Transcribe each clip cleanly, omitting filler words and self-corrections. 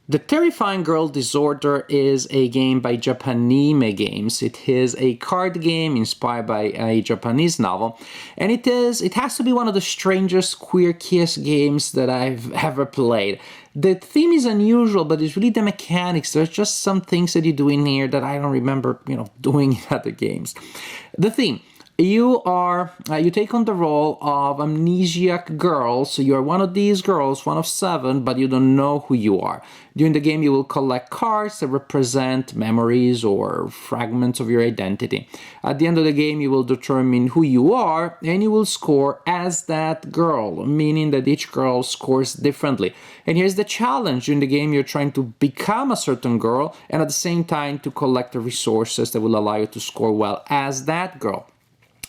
The Terrifying Girl Disorder is a game by Japanime Games. It is a card game inspired by a Japanese novel, and it has to be one of the strangest, quirkiest games that I've ever played. The theme is unusual, but it's really the mechanics. There's just some things that you do in here that I don't remember, doing in other games. The theme. You take on the role of amnesiac girl, so you're one of these girls, one of 7, but you don't know who you are. During the game, you will collect cards that represent memories or fragments of your identity. At the end of the game, you will determine who you are, and you will score as that girl, meaning that each girl scores differently. And here's the challenge. During the game, you're trying to become a certain girl, and at the same time to collect the resources that will allow you to score well as that girl.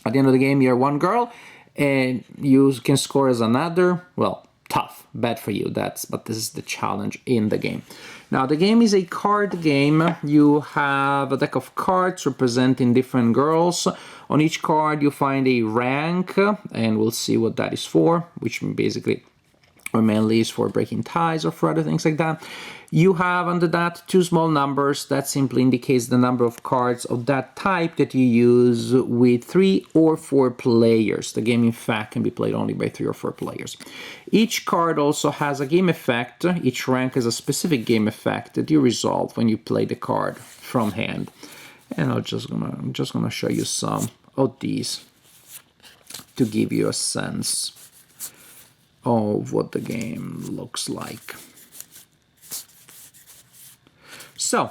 At the end of the game, you're one girl, and you can score as another. Well, tough, bad for you. But this is the challenge in the game. Now, the game is a card game. You have a deck of cards representing different girls. On each card, you find a rank, and we'll see what that is for, which basically or mainly is for breaking ties or for other things like that. You have under that 2 small numbers. That simply indicates the number of cards of that type that you use with 3 or 4 players. The game, in fact, can be played only by 3 or 4 players. Each card also has a game effect. Each rank has a specific game effect that you resolve when you play the card from hand. And I'm just gonna show you some of these to give you a sense of what the game looks like. So,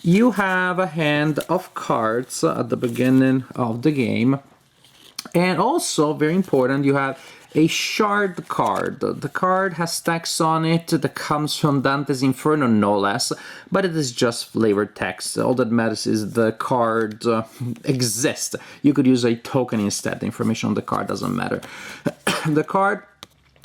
you have a hand of cards at the beginning of the game, and also, very important, you have a shard card. The card has text on it that comes from Dante's Inferno, no less, but it is just flavored text. All that matters is the card exists. You could use a token instead. The information on the card doesn't matter. The card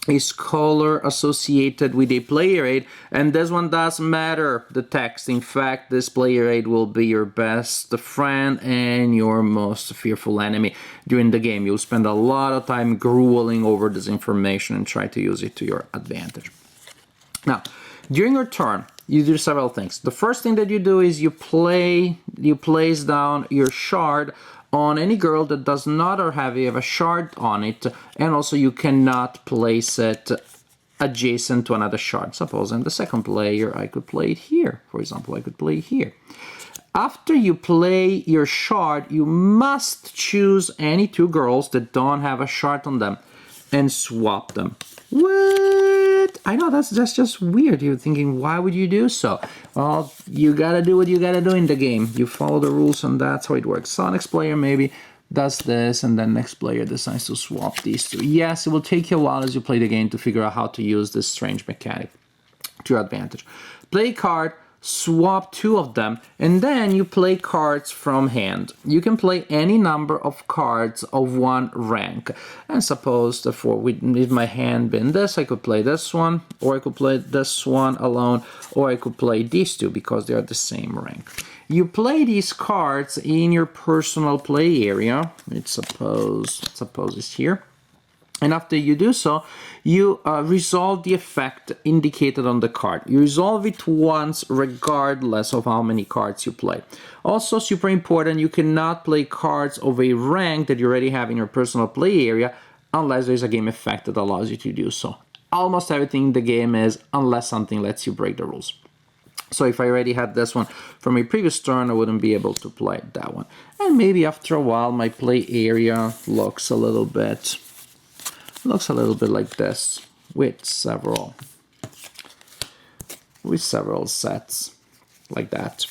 is color associated with a player aid, and this one does matter, the text. In fact, this player aid will be your best friend and your most fearful enemy during the game. You'll spend a lot of time grueling over this information and try to use it to your advantage. Now, during your turn, you do several things. The first thing that you do is you place down your shard on any girl that does not or have a shard on it, and also you cannot place it adjacent to another shard. Suppose I'm the second player, I could play it here. For example, I could play it here. After you play your shard, you must choose any 2 girls that don't have a shard on them and swap them. What? I know, that's just weird. You're thinking, why would you do so? Well, you gotta do what you gotta do in the game. You follow the rules, and that's how it works. So next player maybe does this, and then next player decides to swap these 2. Yes, it will take you a while as you play the game to figure out how to use this strange mechanic to your advantage. Play a card, swap 2 of them, and then you play cards from hand. You can play any number of cards of 1 rank. And suppose, therefore, with my hand being this, I could play this one, or I could play this one alone, or I could play these 2 because they are the same rank. You play these cards in your personal play area. Suppose it's here. And after you do so, you resolve the effect indicated on the card. You resolve it once regardless of how many cards you play. Also, super important, you cannot play cards of a rank that you already have in your personal play area unless there's a game effect that allows you to do so. Almost everything in the game is, unless something lets you break the rules. So if I already had this one from a previous turn, I wouldn't be able to play that one. And maybe after a while, my play area looks a little bit like this, with several sets like that.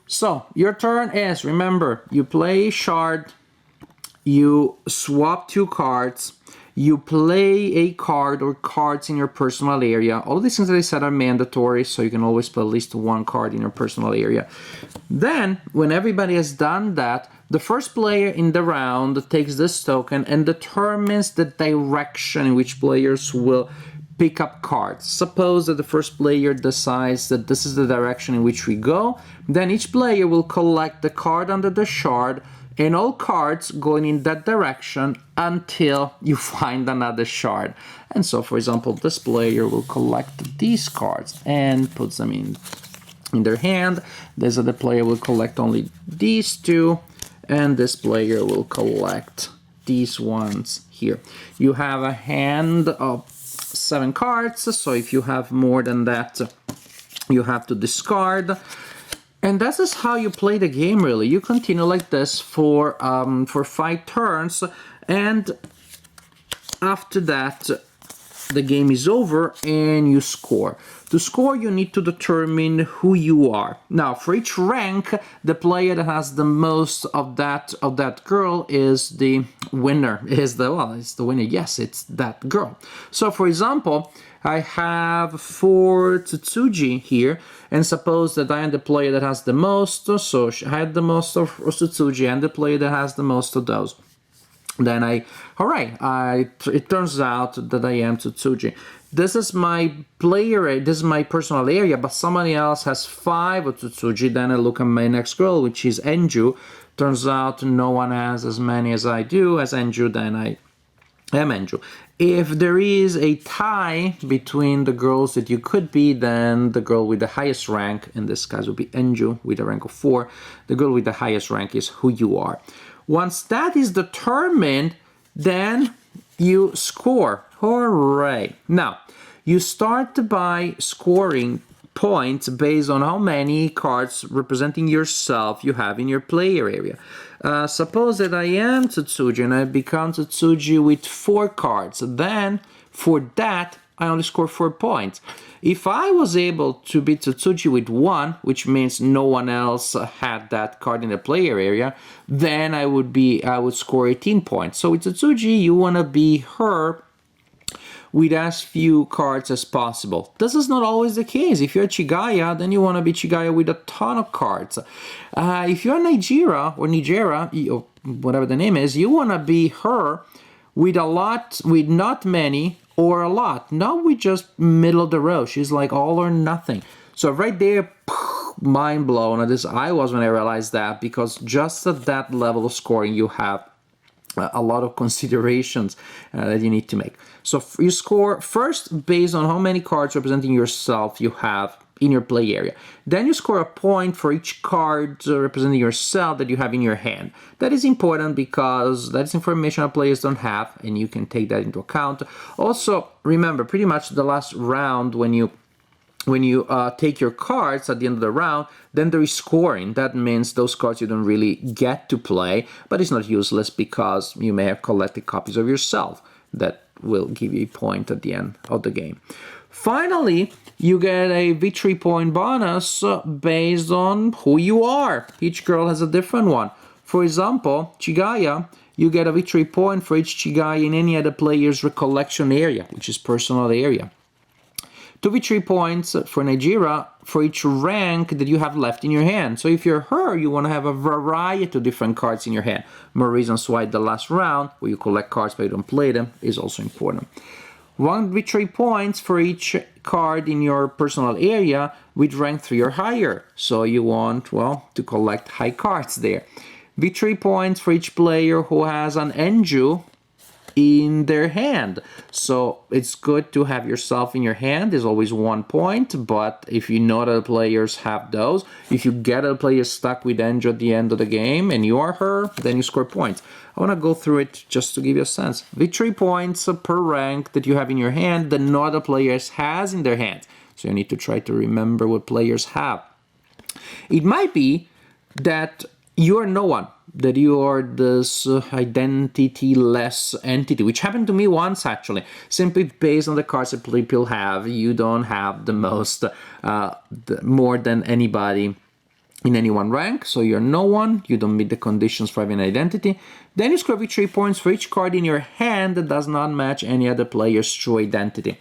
So your turn is, remember, you play shard, you swap 2 cards, you play a card or cards in your personal area. All of these things that I said are mandatory, so you can always play at least 1 card in your personal area. Then, when everybody has done that, the first player in the round takes this token and determines the direction in which players will pick up cards. Suppose that the first player decides that this is the direction in which we go, then each player will collect the card under the shard and all cards going in that direction until you find another shard. And so, for example, this player will collect these cards and puts them in their hand. This other player will collect only these two, and this player will collect these ones here. You have a hand of 7 cards, so if you have more than that, you have to discard. And this is how you play the game, really. You continue like this for 5 turns, and after that, the game is over and you score. To score, you need to determine who you are. Now, for each rank, the player that has the most of that girl is the winner. It's the winner. Yes, it's that girl. So, for example, I have 4 Tsutsuji here, and suppose that I am the player that has the most, so I had the most of Tsutsuji, and the player that has the most of those. Then it turns out that I am Tsutsuji. This is my player, this is my personal area, but somebody else has 5 of Tsutsuji. Then I look at my next girl, which is Enju. Turns out no one has as many as I do as Enju, then I am Enju. If there is a tie between the girls that you could be, then the girl with the highest rank, in this case would be Enju with a rank of 4. The girl with the highest rank is who you are. Once that is determined, then you score. Hooray! Now, you start by scoring points based on how many cards representing yourself you have in your player area. Suppose that I am Tsutsuji and I become Tsutsuji with 4 cards. Then, for that, I only score 4 points. If I was able to beat Tsutsuji with 1, which means no one else had that card in the player area, then I would score 18 points. So with Tsutsuji, you want to be her with as few cards as possible. This is not always the case. If you're Chigaya, then you want to be Chigaya with a ton of cards. If you're Nigeria, or whatever the name is, you want to be her with not many or a lot, not with just middle of the road. She's like all or nothing. So right there, mind blown. I was when I realized that, because just at that level of scoring, you have a lot of considerations that you need to make. So you score first based on how many cards representing yourself you have in your play area. Then you score a point for each card representing yourself that you have in your hand. That is important because that is information our players don't have, and you can take that into account. Also, remember, pretty much the last round, when you take your cards at the end of the round, then there is scoring. That means those cards you don't really get to play, but it's not useless because you may have collected copies of yourself that will give you a point at the end of the game. Finally, you get a victory point bonus based on who you are. Each girl has a different one. For example, Chigaya, you get a victory point for each Chigaya in any other player's recollection area, which is personal area. 2 victory points for Nigeria for each rank that you have left in your hand. So if you're her, you want to have a variety of different cards in your hand. More reasons why the last round, where you collect cards but you don't play them, is also important. 1 victory points for each card in your personal area with rank 3 or higher. So you want, well, to collect high cards there. Victory points for each player who has an Enju in their hand. So it's good to have yourself in your hand. There's always 1 point, but if you know that players have those, if you get a player stuck with Enju at the end of the game and you are her, then you score points. I want to go through it just to give you a sense. Victory points per rank that you have in your hand that no other players has in their hand. So you need to try to remember what players have. It might be that you are no one, that you are this identity-less entity, which happened to me once, actually. Simply based on the cards that people have, you don't have the most, more than anybody in any one rank, so you're no one, you don't meet the conditions for having an identity. Then you score victory points for each card in your hand that does not match any other player's true identity.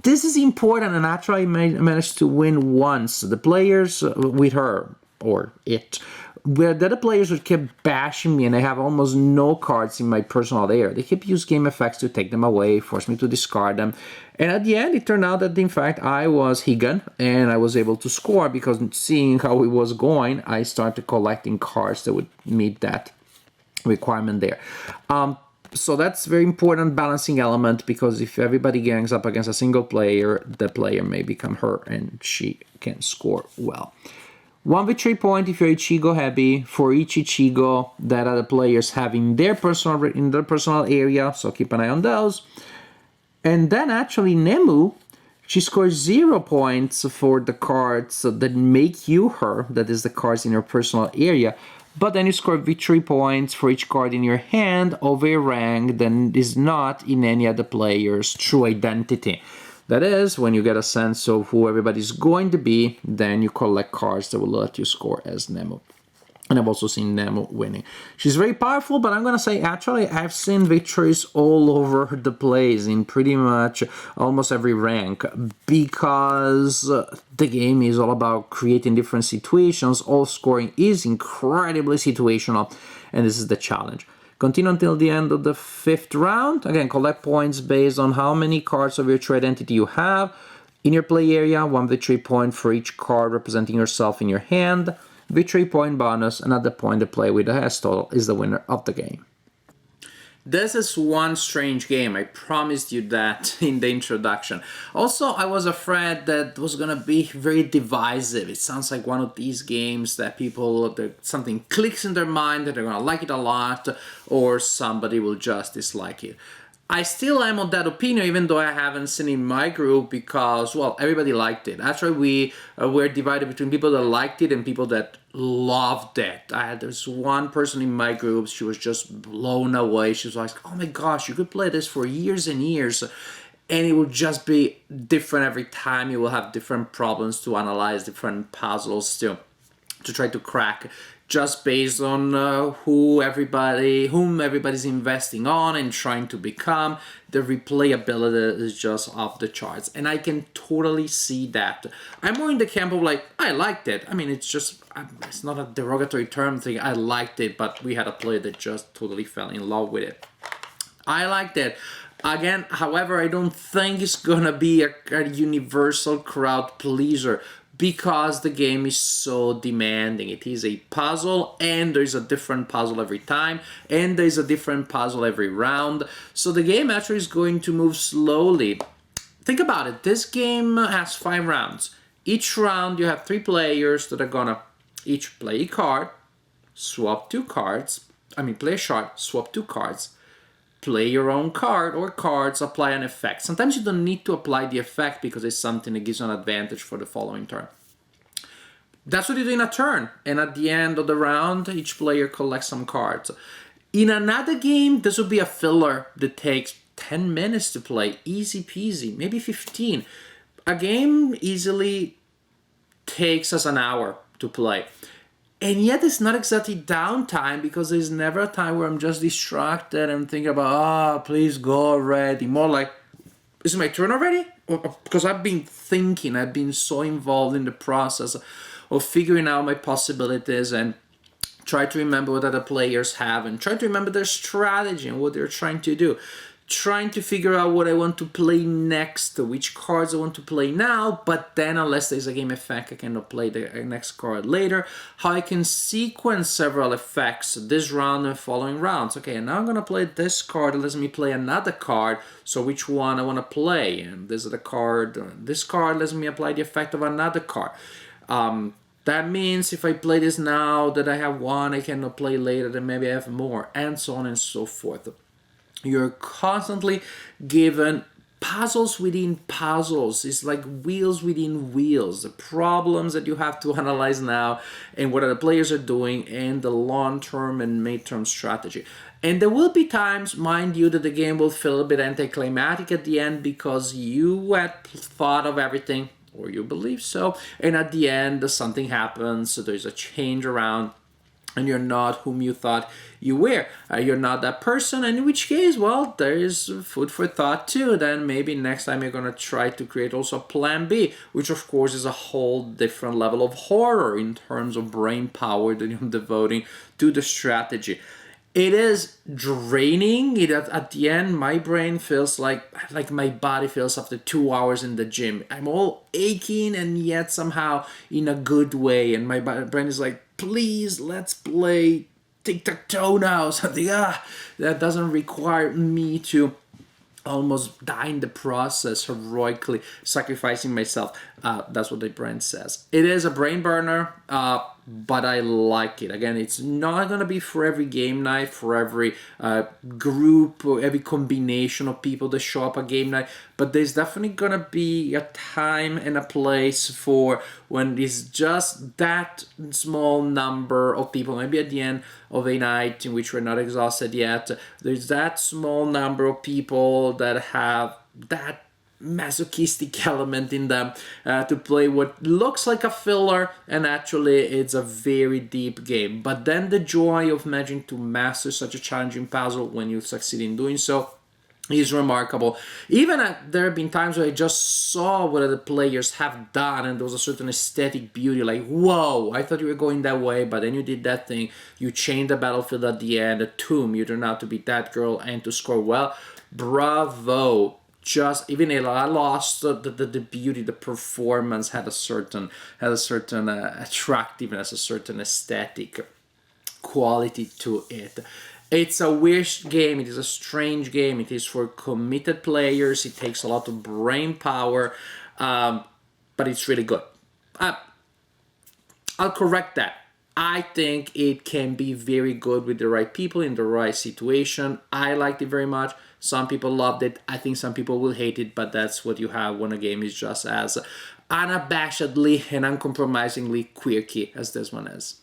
This is important, and actually I managed to win once. The players with her, or it, where the other players would keep bashing me and I have almost no cards in my personal area. They kept using game effects to take them away, force me to discard them. And at the end, it turned out that, in fact, I was Higan and I was able to score because seeing how it was going, I started collecting cards that would meet that requirement there. So that's very important balancing element, because if everybody gangs up against a single player, the player may become hurt and she can score well. 1 victory point if you're Ichigo heavy for each Ichigo that other players have in their personal area, so keep an eye on those. And then actually Nemu, she scores 0 points for the cards that make you her, that is the cards in your personal area. But then you score victory points for each card in your hand of a rank that is not in any other player's true identity. That is, when you get a sense of who everybody's going to be, then you collect cards that will let you score as Nemu. And I've also seen Nemu winning. She's very powerful, but I'm going to say, actually, I've seen victories all over the place in pretty much almost every rank, because the game is all about creating different situations. All scoring is incredibly situational, and this is the challenge. Continue until the end of the 5th round. Again, collect points based on how many cards of your true identity you have. In your play area, 1 victory point for each card representing yourself in your hand. Victory point bonus, another point to play with the highest total is the winner of the game. This is one strange game, I promised you that in the introduction. Also, I was afraid that it was gonna be very divisive. It sounds like one of these games that people, something clicks in their mind that they're gonna like it a lot, or somebody will just dislike it. I still am of that opinion, even though I haven't seen in my group, because, well, everybody liked it. Actually, we were divided between people that liked it and people that loved it. There's one person in my group, she was just blown away. She was like, oh my gosh, you could play this for years and years, and it will just be different every time. You will have different problems to analyze, different puzzles to try to crack, just based on whom everybody's investing on and trying to become. The replayability is just off the charts, and I can totally see that. I'm more in the camp of like, I liked it. I mean, it's not a derogatory term thing. I liked it, but we had a player that just totally fell in love with it. I liked it. Again, however, I don't think it's gonna be a universal crowd pleaser, because the game is so demanding. It is a puzzle, and there's a different puzzle every time, and there's a different puzzle every round. So the game actually is going to move slowly. Think about it. This game has 5 rounds. Each round you have 3 players that are gonna each play a card, swap 2 cards. Play a shard, swap 2 cards. Play your own card or cards, apply an effect. Sometimes you don't need to apply the effect because it's something that gives you an advantage for the following turn. That's what you do in a turn. And at the end of the round, each player collects some cards. In another game, this would be a filler that takes 10 minutes to play. Easy peasy, maybe 15. A game easily takes us an hour to play. And yet it's not exactly downtime, because there's never a time where I'm just distracted and thinking about, please go already. More like, is it my turn already? Because I've been thinking, I've been so involved in the process of figuring out my possibilities and try to remember what other players have and try to remember their strategy and what they're trying to do. Trying to figure out what I want to play next, which cards I want to play now, but then unless there's a game effect, I cannot play the next card later. How I can sequence several effects this round and following rounds. Okay, and now I'm going to play this card, it lets me play another card, so which one I want to play. And this is the card, this card lets me apply the effect of another card. That means if I play this now that I have one, I cannot play later, then maybe I have more, and so on and so forth. You're constantly given puzzles within puzzles. It's like wheels within wheels. The problems that you have to analyze now and what other players are doing and the long-term and mid-term strategy. And there will be times, mind you, that the game will feel a bit anticlimactic at the end because you had thought of everything, or you believe so, and at the end something happens, so there's a change around, and you're not whom you thought you were. You're not that person, and in which case, well, there is food for thought too. Then maybe next time you're gonna try to create also a plan B, which of course is a whole different level of horror in terms of brain power that you're devoting to the strategy. It is draining. At the end, my brain feels like my body feels after 2 hours in the gym. I'm all aching, and yet somehow in a good way. And my brain is like, please, let's play tic-tac-toe now. Something that doesn't require me to almost die in the process, heroically sacrificing myself. That's what the brain says. It is a brain burner, but I like it. Again, it's not going to be for every game night, for every group, or every combination of people that show up at game night, but there's definitely going to be a time and a place for when it's just that small number of people, maybe at the end of a night in which we're not exhausted yet, there's that small number of people that have that masochistic element in them to play what looks like a filler, and actually it's a very deep game. But then the joy of managing to master such a challenging puzzle when you succeed in doing so is remarkable. Even there have been times where I just saw what the players have done, and there was a certain aesthetic beauty, like, whoa, I thought you were going that way, but then you did that thing, you changed the battlefield at the end, a tomb, you turned out to be that girl and to score well. Bravo. Just even I lost the beauty, the performance had a certain attractiveness, a certain aesthetic quality to it. It's a weird game. It is a strange game. It is for committed players. It takes a lot of brain power, but it's really good. I'll correct that. I think it can be very good with the right people in the right situation. I liked it very much. Some people loved it. I think some people will hate it, but that's what you have when a game is just as unabashedly and uncompromisingly quirky as this one is.